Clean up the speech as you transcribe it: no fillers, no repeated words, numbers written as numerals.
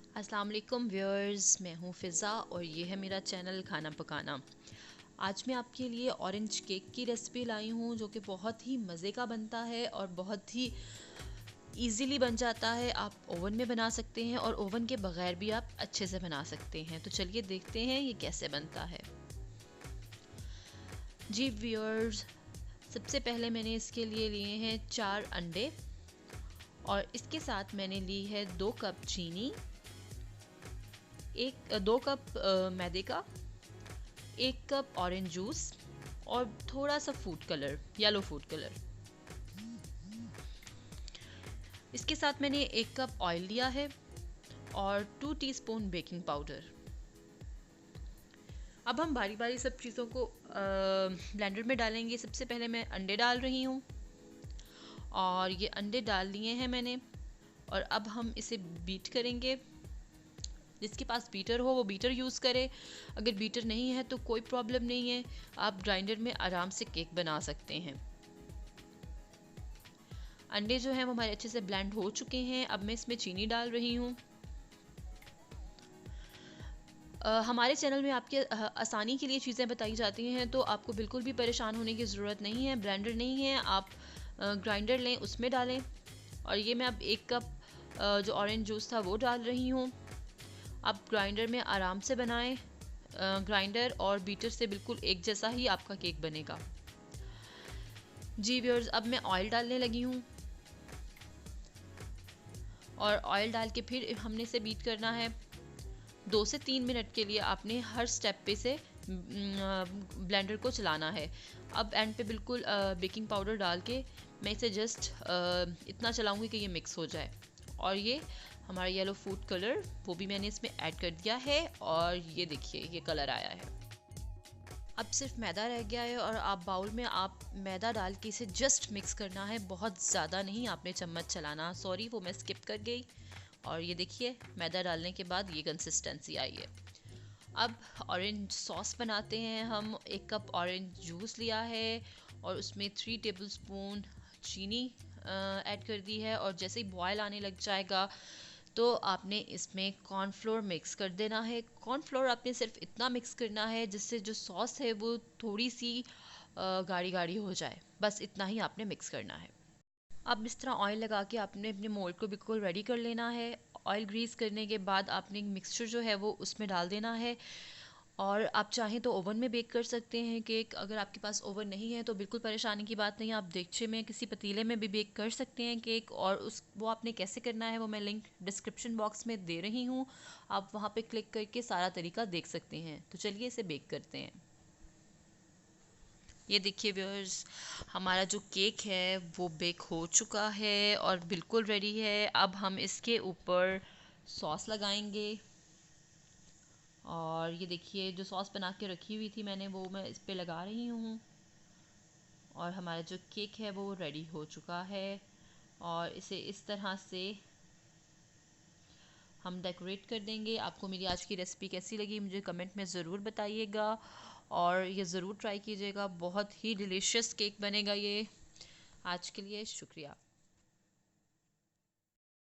अस्सलाम वालेकुम व्यूअर्स, मैं हूँ फ़िज़ा और ये है मेरा चैनल खाना पकाना। आज मैं आपके लिए ऑरेंज केक की रेसिपी लाई हूँ जो कि बहुत ही मज़े का बनता है और बहुत ही इजीली बन जाता है। आप ओवन में बना सकते हैं और ओवन के बगैर भी आप अच्छे से बना सकते हैं। तो चलिए देखते हैं ये कैसे बनता है। जी व्यूअर्स, सबसे पहले मैंने इसके लिए लिए हैं 4 अंडे और इसके साथ मैंने ली है 2 कप चीनी, 2 कप मैदे का, 1 कप ऑरेंज जूस और थोड़ा सा food colour, yellow food colour. इसके साथ मैंने 1 कप ऑयल लिया है और 2 टीस्पून बेकिंग पाउडर। अब हम बारी बारी सब चीज़ों को ब्लेंडर में डालेंगे। सबसे पहले मैं अंडे डाल रही हूँ और ये अंडे डाल लिए हैं मैंने और अब हम इसे बीट करेंगे। जिसके पास बीटर हो वो बीटर यूज़ करे, अगर बीटर नहीं है तो कोई प्रॉब्लम नहीं है, आप ग्राइंडर में आराम से केक बना सकते हैं। अंडे जो हैं वो हमारे अच्छे से ब्लेंड हो चुके हैं। अब मैं इसमें चीनी डाल रही हूँ। हमारे चैनल में आपके आसानी के लिए चीज़ें बताई जाती हैं, तो आपको बिल्कुल भी परेशान होने की ज़रूरत नहीं है। ब्लेंडर नहीं है, आप ग्राइंडर लें, उसमें डालें। और ये मैं अब 1 कप जो ऑरेंज जूस था वो डाल रही हूँ। आप ग्राइंडर में आराम से बनाएं। ग्राइंडर और बीटर से बिल्कुल एक जैसा ही आपका केक बनेगा। जी व्यूअर्स, अब मैं ऑयल डालने लगी हूँ और ऑयल डाल के फिर हमने इसे बीट करना है। 2 से 3 मिनट के लिए आपने हर स्टेप पे से ब्लेंडर को चलाना है। अब एंड पे बिल्कुल बेकिंग पाउडर डाल के मैं इसे जस्ट इतना चलाऊंगी कि ये मिक्स हो जाए। और ये हमारा येलो फूड कलर वो भी मैंने इसमें ऐड कर दिया है और ये देखिए ये कलर आया है। अब सिर्फ मैदा रह गया है और आप बाउल में आप मैदा डाल के इसे जस्ट मिक्स करना है, बहुत ज़्यादा नहीं आपने चम्मच चलाना। सॉरी वो मैं स्किप कर गई। और ये देखिए मैदा डालने के बाद ये कंसिस्टेंसी आई है। अब ऑरेंज सॉस बनाते हैं हम। 1 कप ऑरेंज जूस लिया है और उसमें 3 टेबलस्पून चीनी ऐड कर दी है और जैसे ही बॉयल आने लग जाएगा तो आपने इसमें कॉर्नफ्लोर मिक्स कर देना है। कॉर्नफ्लोर आपने सिर्फ इतना मिक्स करना है जिससे जो सॉस है वो थोड़ी सी गाढ़ी गाढ़ी हो जाए, बस इतना ही आपने मिक्स करना है। अब इस तरह ऑयल लगा के आपने अपने मोल्ड को बिल्कुल रेडी कर लेना है। ऑयल ग्रीस करने के बाद आपने मिक्सचर जो है वो उसमें डाल देना है और आप चाहें तो ओवन में बेक कर सकते हैं केक। अगर आपके पास ओवन नहीं है तो बिल्कुल परेशानी की बात नहीं, आप देगचे में किसी पतीले में भी बेक कर सकते हैं केक। और उस वो आपने कैसे करना है वो मैं लिंक डिस्क्रिप्शन बॉक्स में दे रही हूँ, आप वहाँ पे क्लिक करके सारा तरीका देख सकते हैं। तो चलिए इसे बेक करते हैं। ये देखिए व्यूअर्स, हमारा जो केक है वो बेक हो चुका है और बिल्कुल रेडी है। अब हम इसके ऊपर सॉस लगाएंगे और ये देखिए जो सॉस बना के रखी हुई थी मैंने वो मैं इस पे लगा रही हूँ और हमारा जो केक है वो रेडी हो चुका है। और इसे इस तरह से हम डेकोरेट कर देंगे। आपको मेरी आज की रेसिपी कैसी लगी मुझे कमेंट में ज़रूर बताइएगा और ये ज़रूर ट्राई कीजिएगा। बहुत ही डिलीशियस केक बनेगा ये। आज के लिए शुक्रिया।